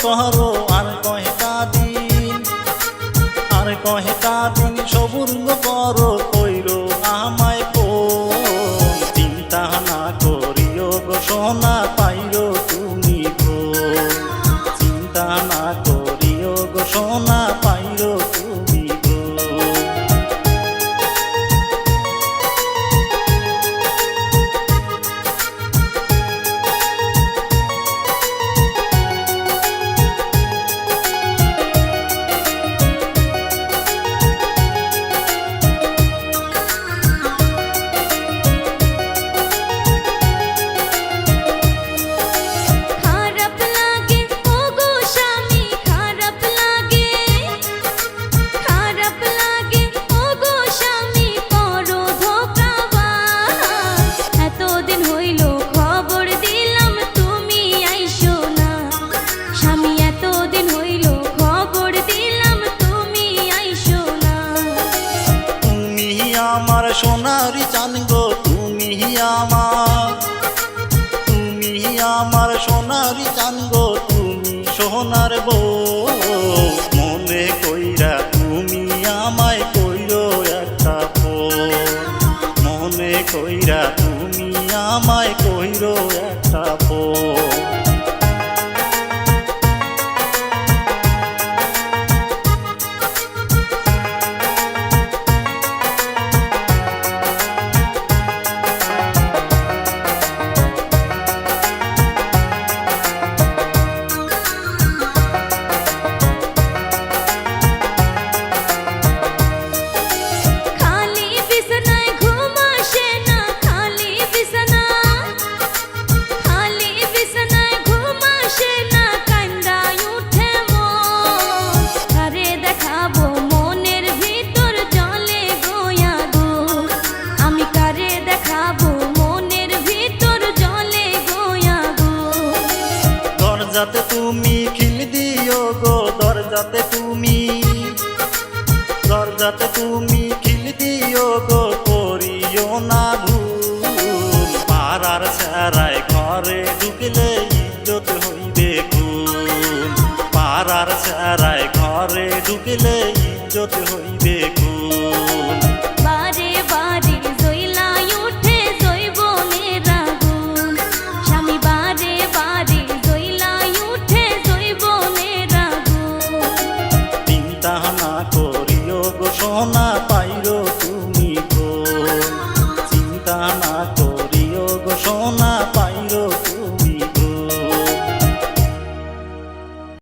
করো আর কয়টা দিন, আর কয়টা দিন সবুর করো কইরো আমায় ফোন। চিন্তা না করিও গো সোনা পাইরো তুমি ফোন, চিন্তা না করিও গো সোনা পাইরো তুমি ফোন। আমার সোনারি চান গো তুমি আমার, তুমি আমার সোনারি চান গো তুমি সোনার বউ। মনে কইরা তুমি আমায় কইরো একটা ফোন, মনে কইরা তুমি আমায় কইরো একটা ফোন। দরজাতে তুমি খিল দিও গো, দরজাতে তুমি, দরজাতে তুমি খিল দিও গো, করিও না ভুল। পাড়ার ছাড়ায় ঘরে ঢুকলে ইজ্জত হইবে খুন, পাড়ার ছাড়ায় ঘরে ঢুকলে ইজ্জত হইবে খুন। বারে বারে জইলাই উঠে জৈবনের আগুন, স্বামী বারে বারে জইলাই উঠে জৈবনের আগুন। চিন্তা না করিও গো সোনা